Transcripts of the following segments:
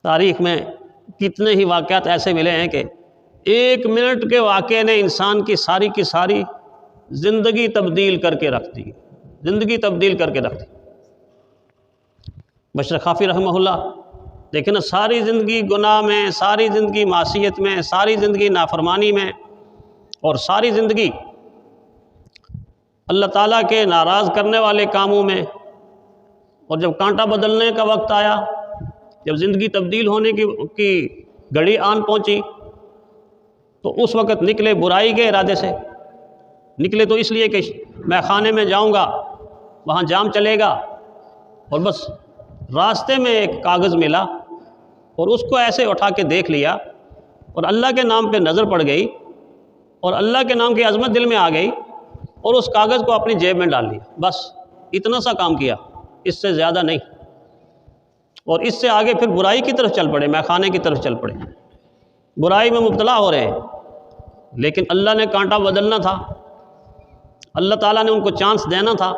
تاریخ میں کتنے ہی واقعات ایسے ملے ہیں کہ 1 منٹ کے واقعے نے انسان کی ساری زندگی تبدیل کر کے رکھ دی، زندگی تبدیل کر کے رکھ دی۔ مشرقافی رحمہ اللہ لیکن ساری زندگی گناہ میں، ساری زندگی معصیت میں، ساری زندگی نافرمانی میں، اور ساری زندگی اللہ تعالیٰ کے ناراض کرنے والے کاموں میں، اور جب کانٹا بدلنے کا وقت آیا، جب زندگی تبدیل ہونے کی گھڑی آن پہنچی، تو اس وقت نکلے برائی کے ارادے سے، نکلے تو اس لیے کہ میں خانے میں جاؤں گا، وہاں جام چلے گا، اور بس راستے میں ایک کاغذ ملا اور اس کو ایسے اٹھا کے دیکھ لیا، اور اللہ کے نام پہ نظر پڑ گئی، اور اللہ کے نام کی عظمت دل میں آ گئی، اور اس کاغذ کو اپنی جیب میں ڈال لیا، بس اتنا سا کام کیا، اس سے زیادہ نہیں۔ اور اس سے آگے پھر برائی کی طرف چل پڑے، میں خانے کی طرف چل پڑے، برائی میں مبتلا ہو رہے ہیں، لیکن اللہ نے کانٹا بدلنا تھا، اللہ تعالیٰ نے ان کو چانس دینا تھا۔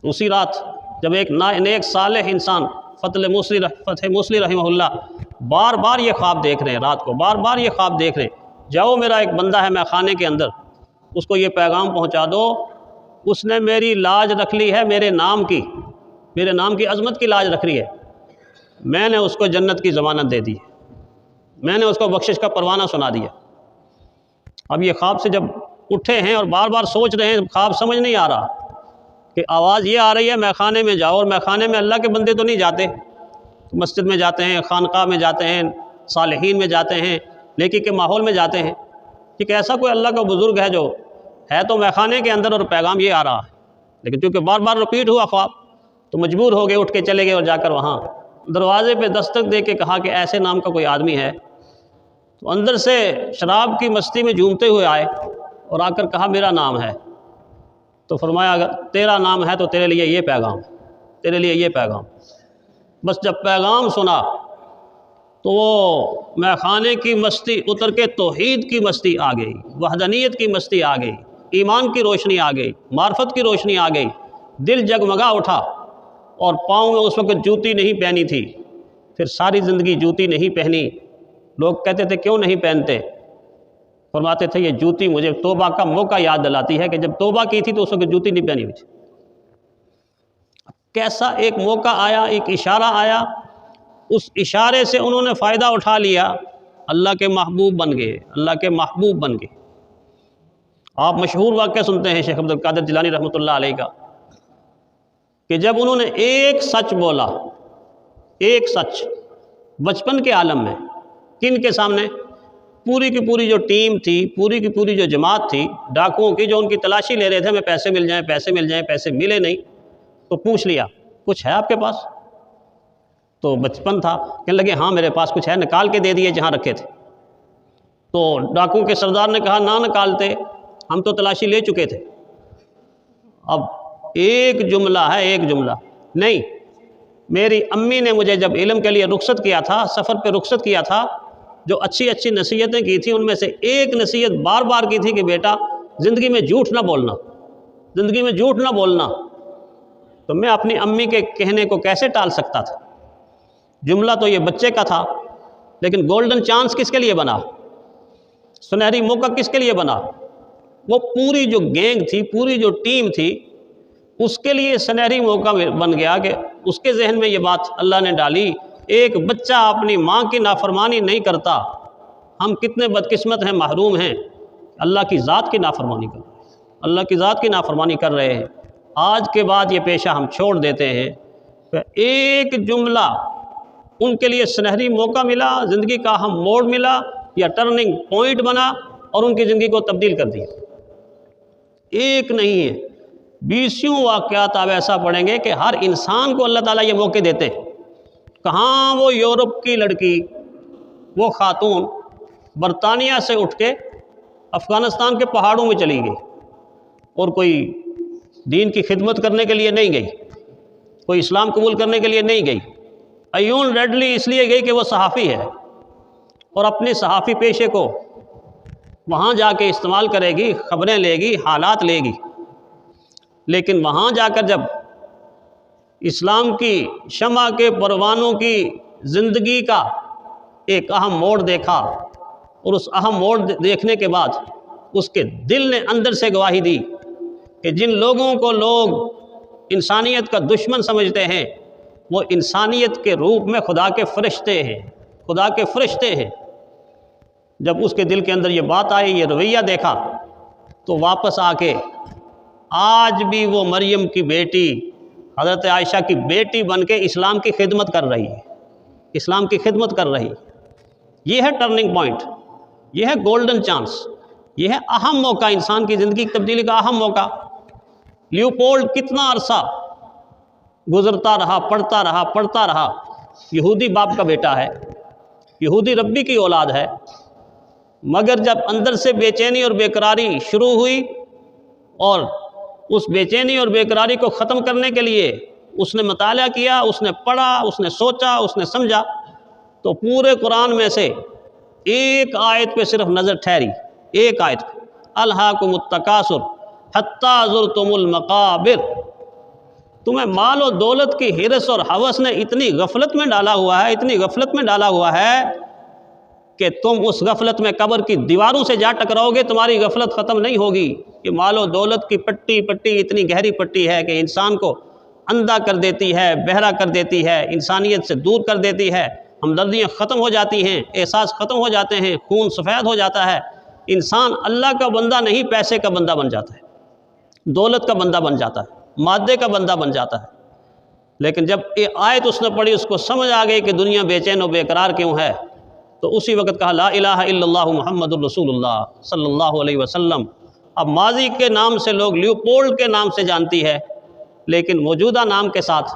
اسی رات جب ایک نیک صالح انسان فتح موصلی رحمہ اللہ بار بار یہ خواب دیکھ رہے ہیں، رات کو بار بار یہ خواب دیکھ رہے ہیں، جاؤ میرا ایک بندہ ہے میں خانے کے اندر، اس کو یہ پیغام پہنچا دو، اس نے میری لاج رکھ لی ہے، میرے نام کی عظمت کی لاج رکھ لی ہے، میں نے اس کو جنت کی ضمانت دے دی ہے، میں نے اس کو بخشش کا پروانہ سنا دیا۔ اب یہ خواب سے جب اٹھے ہیں اور بار بار سوچ رہے ہیں، خواب سمجھ نہیں آ رہا کہ آواز یہ آ رہی ہے میں خانے میں جاؤ، اور میں خانے میں اللہ کے بندے تو نہیں جاتے، مسجد میں جاتے ہیں، خانقاہ میں جاتے ہیں، صالحین میں جاتے ہیں، نیکی کے ماحول میں جاتے ہیں، کہ ایسا کوئی اللہ کا بزرگ ہے جو ہے تو میں خانے کے اندر، اور پیغام یہ آ رہا ہے، لیکن چونکہ بار بار رپیٹ ہوا خواب تو مجبور ہو گئے، اٹھ کے چلے گئے، اور جا کر وہاں دروازے پہ دستک دے کے کہا کہ ایسے نام کا کوئی آدمی ہے، تو اندر سے شراب کی مستی میں جھومتے ہوئے آئے اور آ کر کہا میرا نام ہے، تو فرمایا اگر تیرا نام ہے تو تیرے لیے یہ پیغام، تیرے لیے یہ پیغام۔ بس جب پیغام سنا تو وہ میں خانے کی مستی اتر کے توحید کی مستی آ گئی، وحدانیت کی مستی آ گئی، ایمان کی روشنی آ گئی، معرفت کی روشنی آ گئی، دل جگمگا اٹھا، اور پاؤں میں اس وقت جوتی نہیں پہنی تھی، پھر ساری زندگی جوتی نہیں پہنی۔ لوگ کہتے تھے کیوں نہیں پہنتے؟ فرماتے تھے یہ جوتی مجھے توبہ کا موقع یاد دلاتی ہے کہ جب توبہ کی تھی تو اس وقت جوتی نہیں پہنی ہوئی تھی۔ کیسا ایک موقع آیا، ایک اشارہ آیا، اس اشارے سے انہوں نے فائدہ اٹھا لیا، اللہ کے محبوب بن گئے، اللہ کے محبوب بن گئے۔ آپ مشہور واقعہ سنتے ہیں شیخ عبد القادر جیلانی رحمۃ اللہ علیہ کا، کہ جب انہوں نے ایک سچ بولا، ایک سچ بچپن کے عالم میں، کن کے سامنے؟ پوری کی پوری جو ٹیم تھی، پوری کی پوری جو جماعت تھی ڈاکوؤں کی، جو ان کی تلاشی لے رہے تھے، ہمیں پیسے مل جائیں، پیسے مل جائیں، پیسے ملے نہیں، تو پوچھ لیا کچھ ہے آپ کے پاس؟ تو بچپن تھا، کہنے لگے ہاں میرے پاس کچھ ہے، نکال کے دے دیے جہاں رکھے تھے۔ تو ڈاکوؤں کے سردار نے کہا نہ نکالتے، ہم تو تلاشی لے چکے تھے۔ اب ایک جملہ ہے، ایک جملہ نہیں، میری امی نے مجھے جب علم کے لیے رخصت کیا تھا، سفر پہ رخصت کیا تھا، جو اچھی اچھی نصیحتیں کی تھیں ان میں سے ایک نصیحت بار بار کی تھی کہ بیٹا زندگی میں جھوٹ نہ بولنا، زندگی میں جھوٹ نہ بولنا۔ تو میں اپنی امی کے کہنے کو کیسے ٹال سکتا تھا؟ جملہ تو یہ بچے کا تھا، لیکن گولڈن چانس کس کے لیے بنا؟ سنہری موقع کس کے لیے بنا؟ وہ پوری جو گینگ تھی، پوری جو ٹیم تھی، اس کے لیے سنہری موقع بن گیا کہ اس کے ذہن میں یہ بات اللہ نے ڈالی، ایک بچہ اپنی ماں کی نافرمانی نہیں کرتا، ہم کتنے بدقسمت ہیں، محروم ہیں، اللہ کی ذات کی نافرمانی کر رہے ہیں، اللہ کی ذات کی نافرمانی کر رہے ہیں۔ آج کے بعد یہ پیشہ ہم چھوڑ دیتے ہیں۔ ایک جملہ ان کے لیے سنہری موقع ملا، زندگی کا اہم موڑ ملا، یا ٹرننگ پوائنٹ بنا اور ان کی زندگی کو تبدیل کر دیا۔ ایک نہیں ہے، 20 واقعات آپ ایسا پڑھیں گے کہ ہر انسان کو اللہ تعالیٰ یہ موقع دیتے ہیں۔ کہاں وہ یورپ کی لڑکی، وہ خاتون برطانیہ سے اٹھ کے افغانستان کے پہاڑوں میں چلی گئی، اور کوئی دین کی خدمت کرنے کے لیے نہیں گئی، کوئی اسلام قبول کرنے کے لیے نہیں گئی، ایون ریڈلی اس لیے گئی کہ وہ صحافی ہے، اور اپنے صحافی پیشے کو وہاں جا کے استعمال کرے گی، خبریں لے گی، حالات لے گی۔ لیکن وہاں جا کر جب اسلام کی شمع کے پروانوں کی زندگی کا ایک اہم موڑ دیکھا، اور اس اہم موڑ دیکھنے کے بعد اس کے دل نے اندر سے گواہی دی کہ جن لوگوں کو لوگ انسانیت کا دشمن سمجھتے ہیں وہ انسانیت کے روپ میں خدا کے فرشتے ہیں، خدا کے فرشتے ہیں۔ جب اس کے دل کے اندر یہ بات آئی، یہ رویہ دیکھا، تو واپس آ کے آج بھی وہ مریم کی بیٹی، حضرت عائشہ کی بیٹی بن کے اسلام کی خدمت کر رہی ہے، اسلام کی خدمت کر رہی ہے۔ یہ ہے ٹرننگ پوائنٹ، یہ ہے گولڈن چانس، یہ ہے اہم موقع، انسان کی زندگی کی تبدیلی کا اہم موقع۔ لیوپولڈ کتنا عرصہ گزرتا رہا، پڑھتا رہا، یہودی باپ کا بیٹا ہے، یہودی ربی کی اولاد ہے، مگر جب اندر سے بے چینی اور بے قراری شروع ہوئی، اور اس بے چینی اور بے قراری کو ختم کرنے کے لیے اس نے مطالعہ کیا، اس نے پڑھا، اس نے سوچا، اس نے سمجھا، تو پورے قرآن میں سے ایک آیت پہ صرف نظر ٹھہری، ایک آیت پہ، الہاکم التکاثر حتی زرتم المقابر۔ تمہیں مال و دولت کی ہرس اور ہوس نے اتنی غفلت میں ڈالا ہوا ہے، اتنی غفلت میں ڈالا ہوا ہے کہ تم اس غفلت میں قبر کی دیواروں سے جا ٹکراؤ گے، تمہاری غفلت ختم نہیں ہوگی۔ کہ مال و دولت کی پٹی اتنی گہری پٹی ہے کہ انسان کو اندھا کر دیتی ہے، بہرا کر دیتی ہے، انسانیت سے دور کر دیتی ہے، ہمدردیاں ختم ہو جاتی ہیں، احساس ختم ہو جاتے ہیں، خون سفید ہو جاتا ہے، انسان اللہ کا بندہ نہیں پیسے کا بندہ بن جاتا ہے، دولت کا بندہ بن جاتا ہے، مادے کا بندہ بن جاتا ہے۔ لیکن جب یہ آیت اس نے پڑھی، اس کو سمجھ آ گئی کہ دنیا بے چین و بے قرار کیوں ہے، تو اسی وقت کہا لا الہ الا اللہ محمد الرسول اللہ صلی اللہ علیہ وسلم۔ اب ماضی کے نام سے لوگ لیوپولڈ کے نام سے جانتی ہے، لیکن موجودہ نام کے ساتھ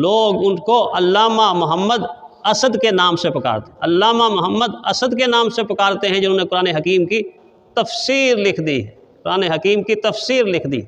لوگ ان کو علامہ محمد اسد کے نام سے پکارتے ہیں، علامہ محمد اسد کے نام سے پکارتے ہیں، جنہوں نے قرآن حکیم کی تفسیر لکھ دی، قرآن حکیم کی تفسیر لکھ دی۔